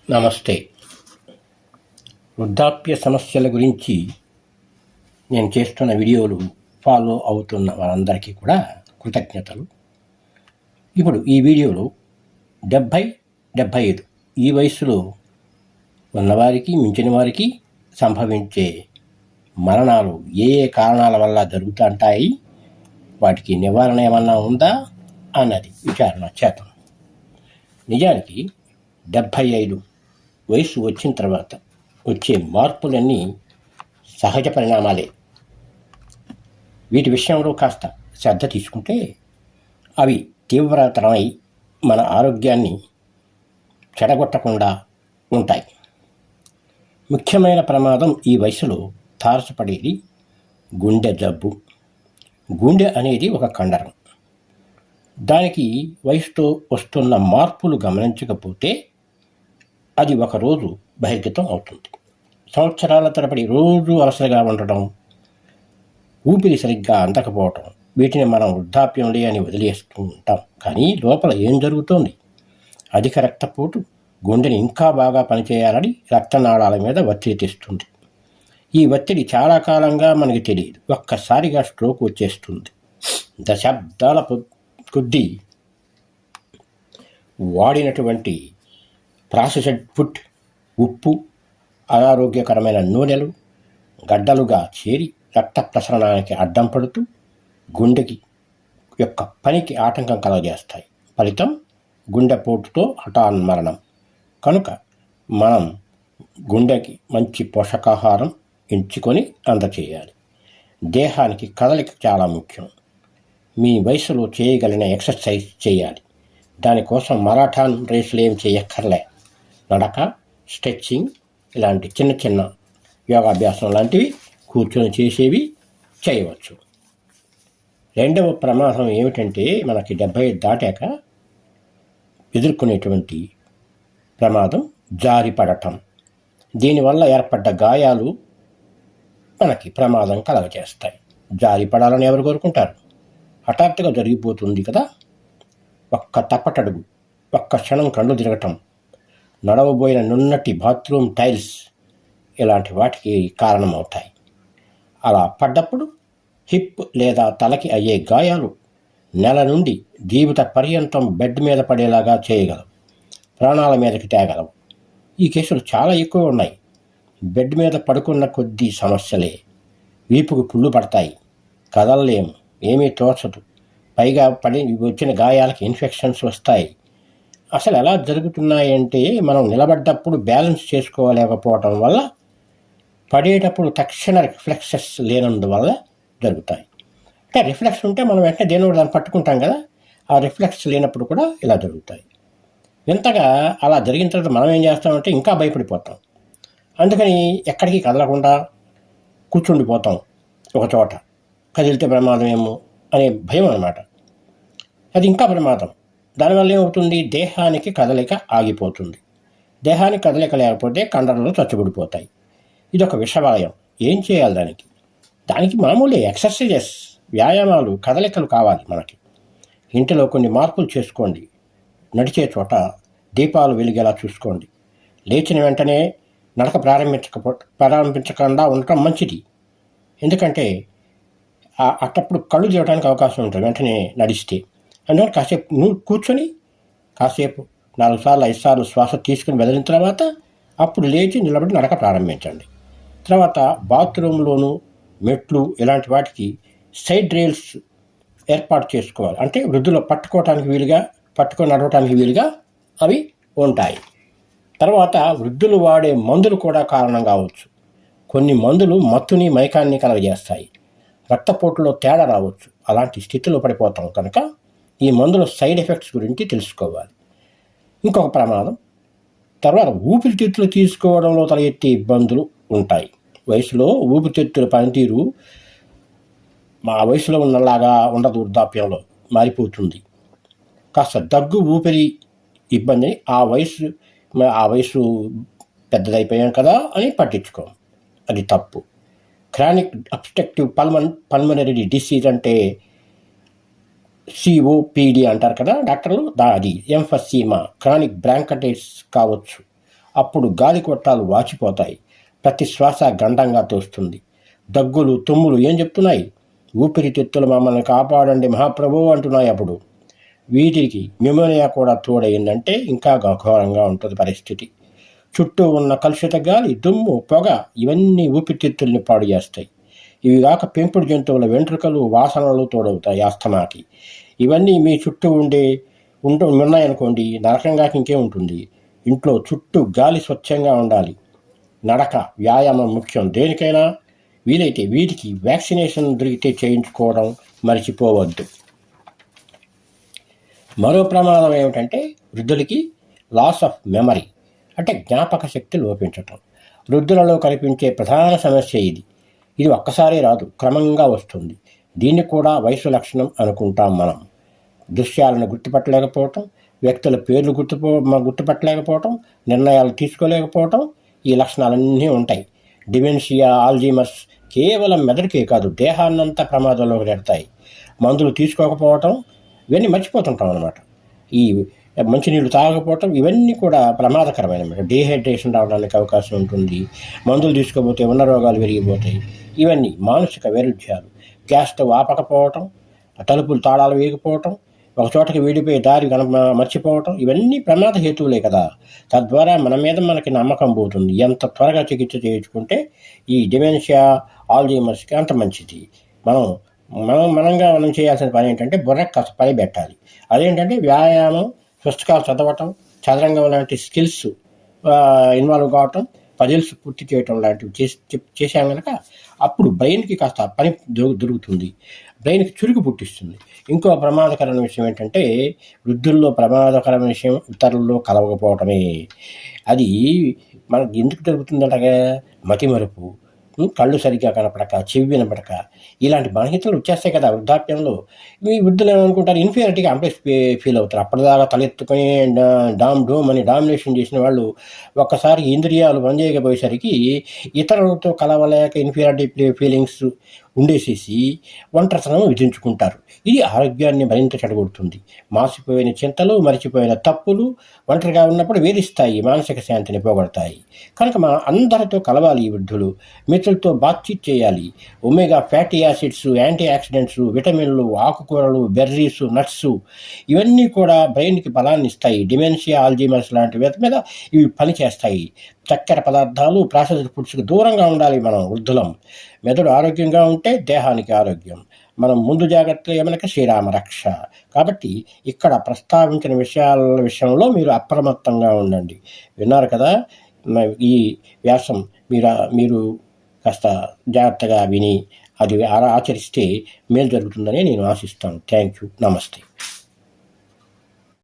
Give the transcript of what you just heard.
నమస్తే. వృద్ధాప్య సమస్యల గురించి నేను చేస్తున్న వీడియోలు ఫాలో అవుతున్న వారందరికీ కూడా కృతజ్ఞతలు. ఇప్పుడు ఈ వీడియోలో 70-75 ఈ వయసులో ఉన్నవారికి మించిన వారికి సంభవించే మరణాలు ఏ ఏ కారణాల వల్ల జరుగుతుంటాయి, వాటికి నివారణ ఏమన్నా ఉందా అన్నది విచారణ చేద్దాం. నిజానికి 75 వయసు వచ్చిన తర్వాత వచ్చే మార్పులన్నీ సహజ పరిణామాలే. వీటి విషయంలో కాస్త శ్రద్ధ తీసుకుంటే అవి తీవ్రతరమై మన ఆరోగ్యాన్ని చెడగొట్టకుండా ఉంటాయి. ముఖ్యమైన ప్రమాదం ఈ వయసులో తారసపడేది గుండె జబ్బు. గుండె అనేది ఒక కండరం. దానికి వయసుతో వస్తున్న మార్పులు గమనించకపోతే అది ఒకరోజు బహిర్గతం అవుతుంది. సంవత్సరాల తరబడి రోజు అలసటగా ఉండటం, ఊపిరి సరిగ్గా అందకపోవటం, వీటిని మనం వృద్ధాప్యంలే అని వదిలేస్తూ ఉంటాం. కానీ లోపల ఏం జరుగుతోంది? అధిక రక్తపోటు గుండెని ఇంకా బాగా పనిచేయాలని రక్తనాళాల మీద ఒత్తిడి తెస్తుంది. ఈ ఒత్తిడి చాలా కాలంగా మనకి తెలియదు. ఒక్కసారిగా స్ట్రోక్ వచ్చేస్తుంది. దశాబ్దాల కొద్దీ వాడినటువంటి ప్రాసెస్డ్ ఫుడ్, ఉప్పు, అనారోగ్యకరమైన నూనెలు గడ్డలుగా చేరి రక్త ప్రసరణానికి అడ్డం పడుతూ గుండెకి యొక్క పనికి ఆటంకం కలగజేస్తాయి. ఫలితం గుండెపోటుతో హఠాన్మరణం. కనుక మనం గుండెకి మంచి పోషకాహారం ఎంచుకొని అందచేయాలి. దేహానికి కదలిక చాలా ముఖ్యం. మీ వయసులో చేయగలిగిన ఎక్సర్సైజ్ చేయాలి. దానికోసం మారథాన్ రేసులు ఏం చేయక్కర్లే. నడక, స్ట్రెచ్చింగ్ ఇలాంటి చిన్న చిన్న యోగాభ్యాసం లాంటివి కూర్చొని చేసేవి చేయవచ్చు. రెండవ ప్రమాదం ఏమిటంటే, మనకి 70 దాటాక ఎదుర్కొనేటువంటి ప్రమాదం జారిపడటం. దీనివల్ల ఏర్పడ్డ గాయాలు మనకి ప్రమాదం కలగజేస్తాయి. జారిపడాలని ఎవరు కోరుకుంటారు? హఠాత్తుగా జరిగిపోతుంది కదా. ఒక్క తప్పటడుగు, ఒక్క క్షణం కళ్ళు తిరగటం, నడవబోయిన నున్నటి బాత్రూమ్ టైల్స్ ఇలాంటి వాటికి కారణమవుతాయి. అలా పడ్డప్పుడు హిప్ లేదా తలకి అయ్యే గాయాలు నెల నుండి జీవిత పర్యంతం బెడ్ మీద పడేలాగా చేయగలవు. ప్రాణాల మీదకి తేగలవు. ఈ కేసులు చాలా ఎక్కువ ఉన్నాయి. బెడ్ మీద పడుకున్న కొద్దీ సమస్యలే. వీపుకు పుళ్ళు పడతాయి, కదలలేము, ఏమీ తోచదు. పైగా వచ్చిన గాయాలకి ఇన్ఫెక్షన్స్ వస్తాయి. అసలు ఎలా జరుగుతున్నాయంటే, మనం నిలబడ్డప్పుడు బ్యాలెన్స్ చేసుకోలేకపోవటం వల్ల, పడేటప్పుడు తక్షణ రిఫ్లెక్సెస్ లేనందువల్ల జరుగుతాయి. అంటే రిఫ్లెక్స్ ఉంటే మనం వెంటనే దేని దాన్ని పట్టుకుంటాం కదా, ఆ రిఫ్లెక్స్ లేనప్పుడు కూడా ఇలా జరుగుతాయి. ఇంతగా అలా జరిగిన తర్వాత మనం ఏం చేస్తామంటే ఇంకా భయపడిపోతాం. అందుకని ఎక్కడికి కదలకుండా కూర్చుండిపోతాం ఒక చోట. కదిలితే ప్రమాదం ఏమో అనే భయం అన్నమాట. అది ఇంకా ప్రమాదం. దానివల్ల ఏమవుతుంది? దేహానికి కదలిక ఆగిపోతుంది. దేహానికి కదలిక లేకపోతే కండరాలు చచ్చుబడిపోతాయి. ఇదొక విషవలయం. ఏం చేయాలి దానికి మామూలే ఎక్సర్సైజెస్, వ్యాయామాలు, కదలికలు కావాలి మనకి. ఇంటిలో కొన్ని మార్పులు చేసుకోండి. నడిచే చోట దీపాలు వెలిగేలా చూసుకోండి. లేచిన వెంటనే నడక ప్రారంభించకుండా ఉండటం మంచిది. ఎందుకంటే అట్టప్పుడు కళ్ళు తీయడానికి అవకాశం ఉంటుంది వెంటనే నడిస్తే. అందుకని కాసేపు కూర్చొని కాసేపు 4 సార్లు 5 సార్లు శ్వాస తీసుకుని వదిలిన తర్వాత అప్పుడు లేచి నిలబడి నడక ప్రారంభించండి. తర్వాత బాత్రూంలోను, మెట్లు ఇలాంటి వాటికి సైడ్ రైల్స్ ఏర్పాటు చేసుకోవాలి. అంటే వృద్ధులు పట్టుకొని నడవటానికి వీలుగా అవి ఉంటాయి. తర్వాత వృద్ధులు వాడే మందులు కూడా కారణం కావచ్చు. కొన్ని మందులు మత్తుని, మైకాన్ని కలగజేస్తాయి. రక్తపోటులో తేడా రావచ్చు. అలాంటి స్థితిలో పడిపోతాం. కనుక ఈ మందుల సైడ్ ఎఫెక్ట్స్ గురించి తెలుసుకోవాలి. ఇంకొక ప్రమాదం, తర్వాత ఊపిరితిత్తులు తీసుకోవడంలో తలెత్తే ఇబ్బందులు ఉంటాయి. వయసులో ఊపిరితిత్తుల పనితీరు మా వయసులో ఉన్నలాగా ఉండదు, వృద్ధాప్యంలో మారిపోతుంది. కాస్త దగ్గు, ఊపిరి ఇబ్బంది ఆ వయసు పెద్దదైపోయాం కదా అని పట్టించుకోం. అది తప్పు. క్రానిక్ అబ్స్ట్రక్టివ్ పల్మనరీ డిసీజ్ అంటే సిఓపిడి అంటారు కదా డాక్టర్లు, అది ఎంఫసీమా, క్రానిక్ బ్రాంకటైటిస్ కావచ్చు. అప్పుడు గాలి కొట్టాలు వాచిపోతాయి. ప్రతి శ్వాస గండంగా తోస్తుంది. దగ్గులు తుమ్ములు ఏం చెప్తున్నాయి? ఊపిరితిత్తులు మమ్మల్ని కాపాడండి మహాప్రభు అంటున్నాయి. అప్పుడు వీటికి న్యూమోనియా కూడా తోడైందంటే ఇంకా ఘోరంగా ఉంటుంది పరిస్థితి. చుట్టూ ఉన్న కలుషిత గాలి, దుమ్ము, పొగ ఇవన్నీ ఊపిరితిత్తుల్ని పాడు చేస్తాయి. ఇవి కాక పెంపుడు జంతువుల వెంట్రుకలు, వాసనలు తోడవుతాయి ఆస్తమాకి. ఇవన్నీ మీ చుట్టూ ఉన్నాయనుకోండి, నరకంగా ఇంకే ఉంటుంది. ఇంట్లో చుట్టూ గాలి స్వచ్ఛంగా ఉండాలి. నడక, వ్యాయామం ముఖ్యం దేనికైనా. వీలైతే వీటికి వ్యాక్సినేషన్ దొరికితే చేయించుకోవడం మర్చిపోవద్దు. మరో ప్రమాదం ఏమిటంటే వృద్ధులకి లాస్ ఆఫ్ మెమరీ, అంటే జ్ఞాపక శక్తి లోపించటం. వృద్ధులలో కనిపించే ప్రధాన సమస్య ఇది. ఇది ఒక్కసారి రాదు, క్రమంగా వస్తుంది. దీన్ని కూడా వయసు లక్షణం అనుకుంటాం మనం. దృశ్యాలను గుర్తుపట్టలేకపోవటం, వ్యక్తుల పేర్లు గుర్తుపట్టలేకపోవటం, నిర్ణయాలు తీసుకోలేకపోవటం, ఈ లక్షణాలన్నీ ఉంటాయి. డిమెన్షియా, ఆల్జీమర్స్ కేవలం మెదడుకే కాదు, దేహాన్నంతా ప్రమాదంలోకి నెడతాయి. మందులు తీసుకోకపోవటం, ఇవన్నీ మర్చిపోతుంటాం అన్నమాట. ఈ మంచినీళ్ళు తాగకపోవటం, ఇవన్నీ కూడా ప్రమాదకరమైనమాట. డీహైడ్రేషన్ రావడానికి అవకాశం ఉంటుంది. మందులు తీసుకోకపోతే ఉన్న రోగాలు పెరిగిపోతాయి. ఇవన్నీ మానసిక వైరుధ్యాలు. గ్యాస్ స్టవ్ ఆపకపోవటం, తలుపులు తాళాలు వేయకపోవటం, ఒక చోటకి వీడిపోయి దారి మర్చిపోవటం, ఇవన్నీ ప్రమాద హేతువులే కదా. తద్వారా మన మీద మనకి నమ్మకం పోతుంది. ఎంత త్వరగా చికిత్స చేయించుకుంటే ఈ డిమెన్షియా, ఆల్జీమర్స్కి అంత మంచిది. మనం చేయాల్సిన పని ఏంటంటే బుర్రకు కాస్త పని పెట్టాలి. అదేంటంటే వ్యాయామం, పుస్తకాలు చదవటం, చదరంగం లాంటి స్కిల్స్ ఇన్వాల్వ్ కావటం, పజిల్స్ పూర్తి చేయటం లాంటివి చేసాం కనుక అప్పుడు బ్రెయిన్కి కాస్త పని దొరుకుతుంది. బ్రెయిన్కి చురుకు పుట్టిస్తుంది. ఇంకో ప్రమాదకరమైన విషయం ఏంటంటే వృద్ధుల్లో ప్రమాదకరమైన విషయం ఇతరుల్లో కలవకపోవటమే. అది మనకు ఎందుకు జరుగుతుందంటే మతిమరుపు, కళ్ళు సరిగ్గా కనపడక, చెవి వినపడక, ఇలాంటి బలహీనతలు వచ్చేస్తాయి కదా వృద్ధాప్యంలో. ఈ వృద్ధులు ఏమనుకుంటారు, ఇన్ఫీరియారిటీగా కాంప్లెక్స్ ఫీల్ అవుతారు. అప్పటిదాకా తలెత్తుకొని డోమ్ అని డామినేషన్ చేసిన వాళ్ళు ఒక్కసారి ఇంద్రియాలు పనిచేయకపోయేసరికి ఇతరులతో కలవలేక ఇన్ఫీరియారిటీ ఫీలింగ్స్ ఉండేసేసి ఒంటరితనం విధించుకుంటారు. ఇది ఆరోగ్యాన్ని మరింత చెడగొడుతుంది. మాసిపోయిన చింతలు, మరిచిపోయిన తప్పులు ఒంటరిగా ఉన్నప్పుడు వేధిస్తాయి, మానసిక శాంతిని పోగొడతాయి. కనుక అందరితో కలవాలి. ఈ వృద్ధులు మిత్రులతో బాత్చీత్ చేయాలి. Omega fatty acids, antioxidants, విటమిన్లు, ఆకుకూరలు, బెర్రీస్, నట్స్ ఇవన్నీ కూడా బ్రెయిన్కి బలాన్ని ఇస్తాయి. డిమెన్షియా, ఆల్జీమర్స్ లాంటి మీద ఇవి పనిచేస్తాయి. చక్కెర పదార్థాలు, ప్రాసెస్డ్ ఫుడ్స్కి దూరంగా ఉండాలి మనం వృద్ధులం. మెదడు ఆరోగ్యంగా ఉంటే దేహానికి ఆరోగ్యం. మనం ముందు జాగ్రత్తలు ఏమనక శ్రీరామ రక్ష. కాబట్టి ఇక్కడ ప్రస్తావించిన విషయంలో మీరు అప్రమత్తంగా ఉండండి. విన్నారు కదా, ఈ వ్యాసం మీరు కాస్త జాగ్రత్తగా విని అది ఆచరిస్తే మేలు జరుగుతుందని నేను ఆశిస్తాను. Thank you. నమస్తే.